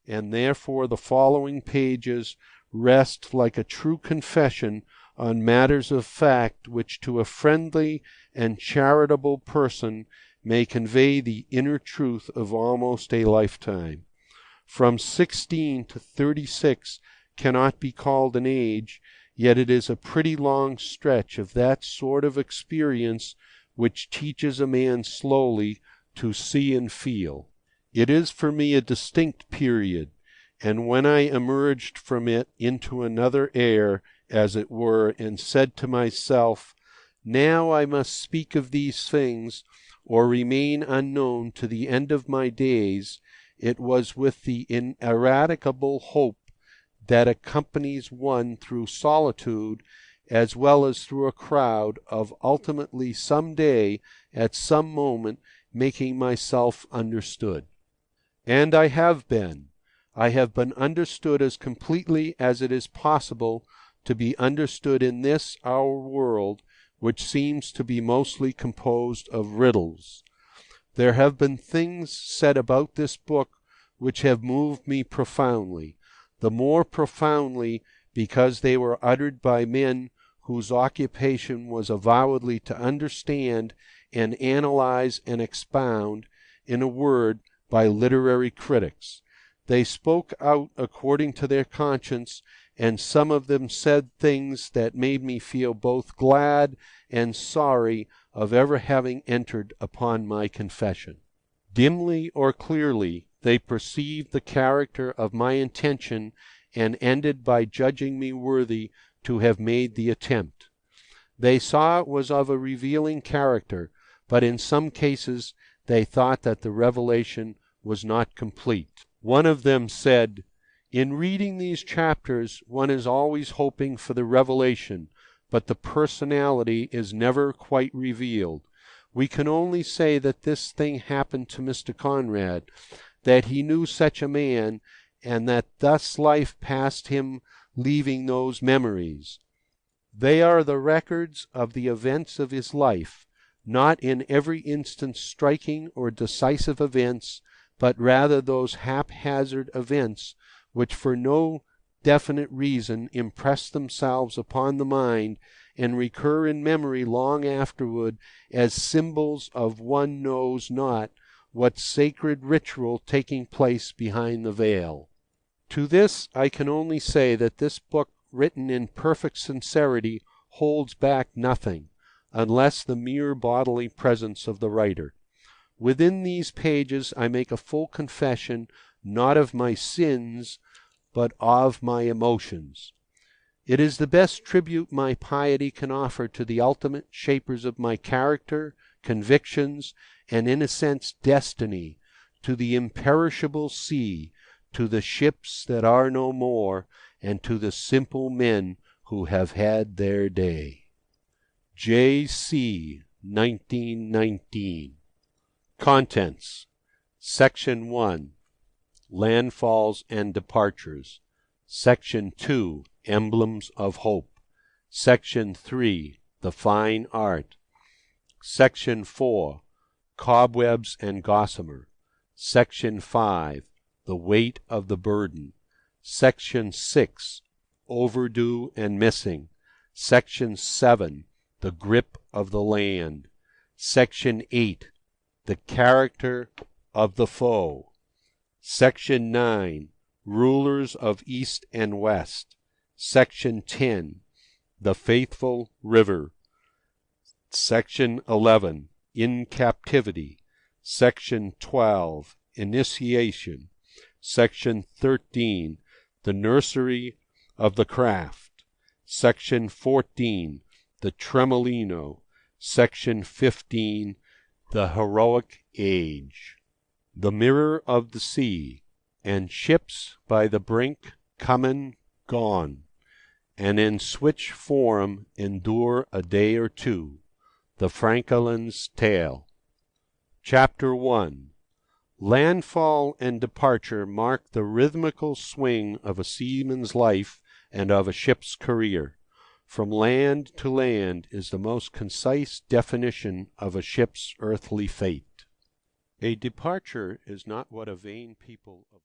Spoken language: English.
and therefore the following pages rest like a true confession on matters of fact which to a friendly and charitable person may convey the inner truth of almost a lifetime. From 16 to 36 cannot be called an age, yet it is a pretty long stretch of that sort of experience which teaches a man slowly to see and feel. It is for me a distinct period, and when I emerged from it into another air, as it were, and said to myself, now I must speak of these things, or remain unknown to the end of my days, it was with the ineradicable hope that accompanies one through solitude as well as through a crowd of ultimately some day, at some moment, making myself understood. And I have been. I have been understood as completely as it is possible to be understood in this our world, which seems to be mostly composed of riddles. There have been things said about this book which have moved me profoundly, the more profoundly because they were uttered by men whose occupation was avowedly to understand and analyze and expound, in a word, by literary critics. They spoke out according to their conscience, and some of them said things that made me feel both glad and sorry of ever having entered upon my confession. Dimly or clearly, they perceived the character of my intention and ended by judging me worthy to have made the attempt. They saw it was of a revealing character, but in some cases they thought that the revelation was not complete. One of them said, "In reading these chapters one is always hoping for the revelation, but the personality is never quite revealed. We can only say that this thing happened to Mr. Conrad, that he knew such a man, and that thus life passed him leaving those memories. They are the records of the events of his life, not in every instance striking or decisive events, but rather those haphazard events which for no definite reason impress themselves upon the mind and recur in memory long afterward as symbols of one knows not what sacred ritual taking place behind the veil." To this I can only say that this book, written in perfect sincerity, holds back nothing, unless the mere bodily presence of the writer. Within these pages I make a full confession, not of my sins, but of my emotions. It is the best tribute my piety can offer to the ultimate shapers of my character, convictions, and in a sense destiny, to the imperishable sea, to the ships that are no more, and to the simple men who have had their day. J.C. 1919. Contents. Section 1. Landfalls and Departures. Section 2. Emblems of Hope. Section 3. The Fine Art. Section 4. Cobwebs and Gossamer. Section 5. The Weight of the Burden. Section 6. Overdue and Missing. Section 7. The Grip of the Land. Section 8. The Character of the Foe. Section 9. Rulers of East and West. Section 10. The Faithful River. Section 11. In Captivity. Section 12. Initiation. Section 13. The Nursery of the Craft. Section 14. The Tremolino. Section 15. The Heroic Age. The Mirror of the Sea. And ships by the brink come and gone, and in switch form endure a day or two. The Francolin's Tale. Chapter 1. Landfall and departure mark the rhythmical swing of a seaman's life and of a ship's career. From land to land is the most concise definition of a ship's earthly fate. A departure is not what a vain people of